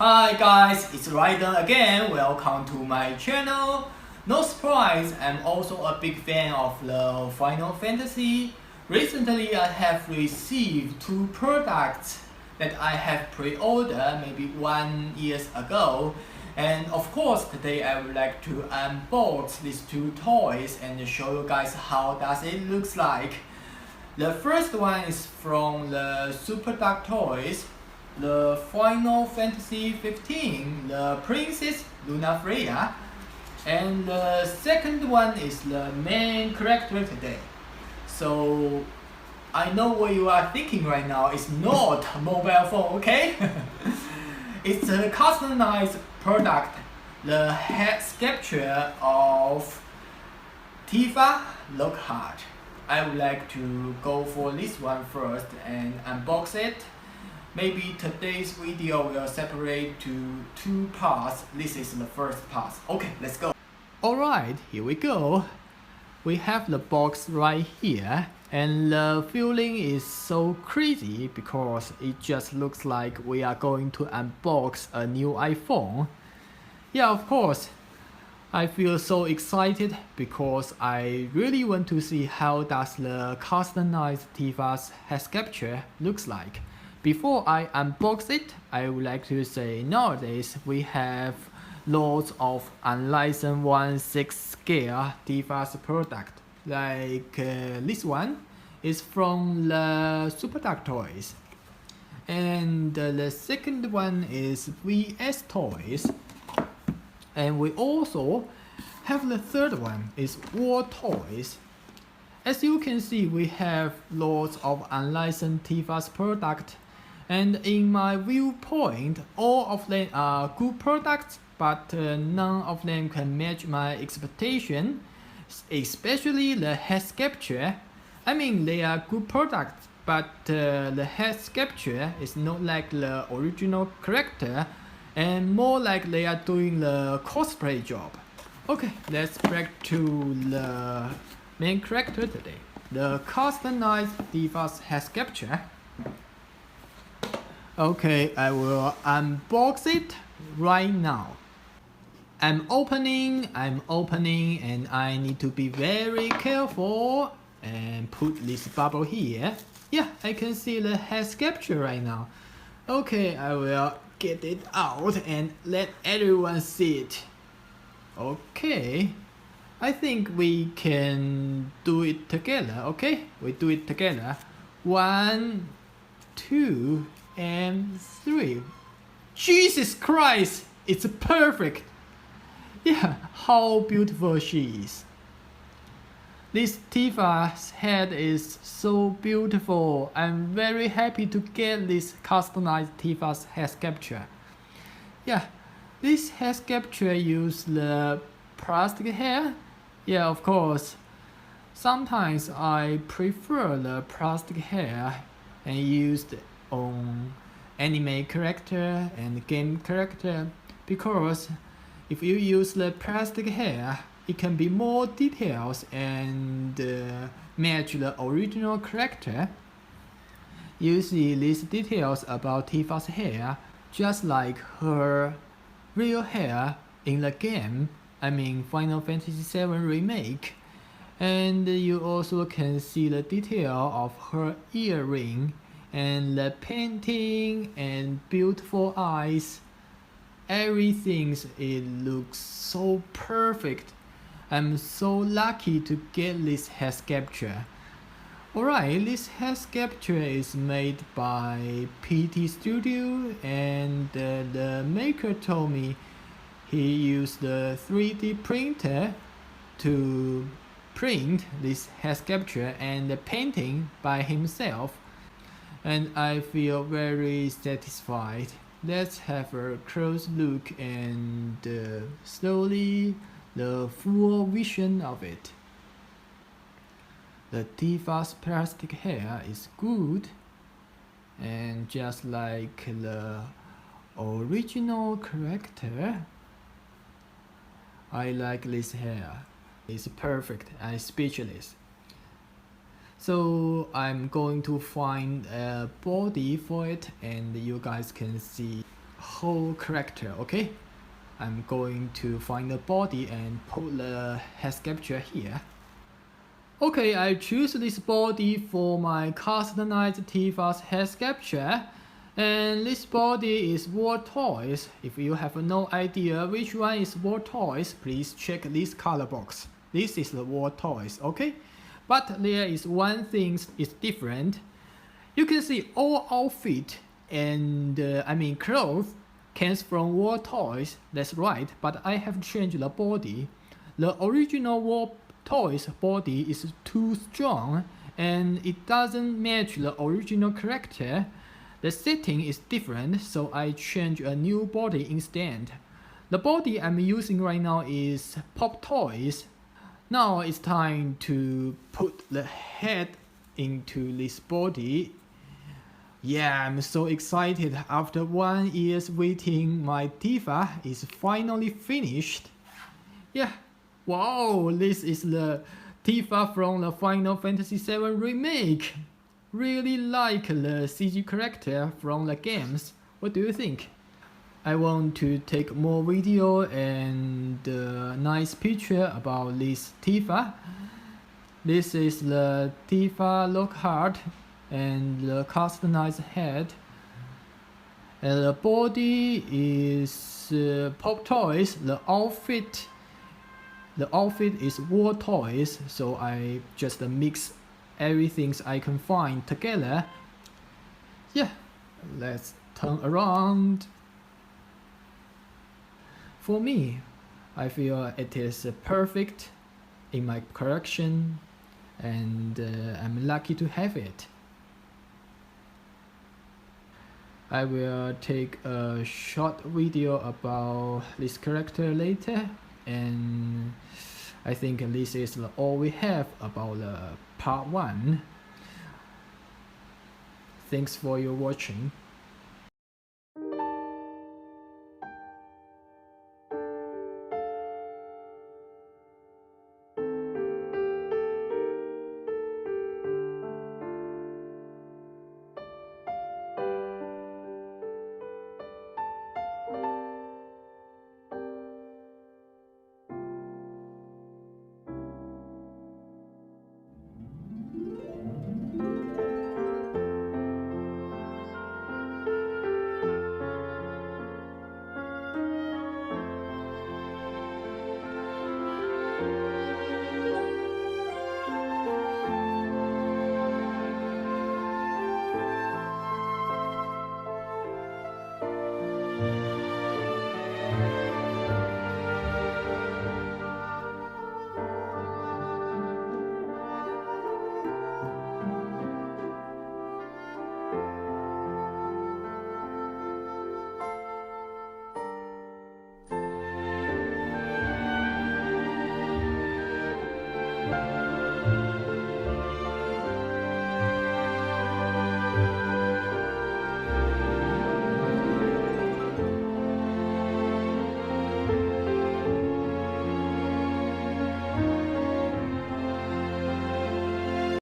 Hi guys, it's Raiden again. Welcome to my channel. No surprise, I'm also a big fan of the Final Fantasy. Recently, I have received two products that I have pre-ordered maybe 1 year ago. And of course, today I would like to unbox these two toys and show you guys how does it looks like. The first one is from the Super Duck toys. The Final Fantasy 15, the Princess Lunafreya, and the second one is the main character today. So I know what you are thinking right now. It's not a mobile phone, okay? It's a customized product, the head sculpture of Tifa Lockhart. I would like to go for this one first and unbox it. Maybe today's video will separate to two parts. This is the first part. Okay, let's go. Alright, here we go. We have the box right here, and the feeling is so crazy because it just looks like we are going to unbox a new iPhone. Yeah, of course. I feel so excited because I really want to see how does the customized Tifa's head sculpture looks like. Before I unbox it, I would like to say nowadays we have lots of unlicensed 1/6 scale Tifa's product. Like this one is from the Super Duck toys. And the second one is VS toys. And we also have the third one is War toys. As you can see, we have lots of unlicensed Tifa's product. And in my viewpoint, all of them are good products, but none of them can match my expectation, especially the head sculpture. I mean, they are good products, but the head sculpture is not like the original character, and more like they are doing the cosplay job. Okay, let's back to the main character today. The customized Tifa's head sculpture. Okay, I will unbox it right now. I'm opening, and I need to be very careful and put this bubble here. Yeah, I can see the head sculpture right now. Okay, I will get it out and let everyone see it. Okay, I think we can do it together, okay? We do it together. 1, 2, and 3. Jesus Christ, it's perfect. Yeah, how beautiful she is. This Tifa's head is so beautiful. I'm very happy to get this customized Tifa's head sculpture. Yeah, this head sculpture uses the plastic hair. Yeah, of course. Sometimes I prefer the plastic hair and used on anime character and game character, because if you use the plastic hair, it can be more details and match the original character. You see these details about Tifa's hair just like her real hair in the game, I mean Final Fantasy VII Remake. And you also can see the detail of her earring and the painting and beautiful eyes. Everything, it looks so perfect. I'm so lucky to get this head sculpture. Alright, this head sculpture is made by PT Studio, and the maker told me he used the 3D printer to print this head sculpture and the painting by himself. And I feel very satisfied. Let's have a close look and slowly the full vision of it. The Tifa's plastic hair is good, and just like the original character, I like this hair. It's perfect. I'm speechless. So I'm going to find a body for it, and you guys can see whole character. Okay, I'm going to find the body and put the head sculpture here. Okay, I choose this body for my customized Tifa's head sculpture. And this body is War Toys. If you have no idea which one is War Toys, please check this color box. This is the War Toys, okay? But there is one thing is different. You can see all outfit and clothes comes from War Toys. That's right, but I have changed the body. The original War Toys body is too strong and it doesn't match the original character. The setting is different, so I change a new body instead. The body I'm using right now is Pop Toys. Now it's time to put the head into this body. Yeah, I'm so excited. After 1 year's waiting, my Tifa is finally finished. Yeah, wow, this is the Tifa from the Final Fantasy VII Remake. Really like the CG character from the games. What do you think? I want to take more video and nice picture about this Tifa. This is the Tifa Lockhart and the customized head. And the body is Pop Toys. The outfit is War Toys. So I just mix everything I can find together. Yeah, let's turn around. For me, I feel it is perfect in my collection and I'm lucky to have it. I will take a short video about this character later, and I think this is all we have about the part 1. Thanks for your watching.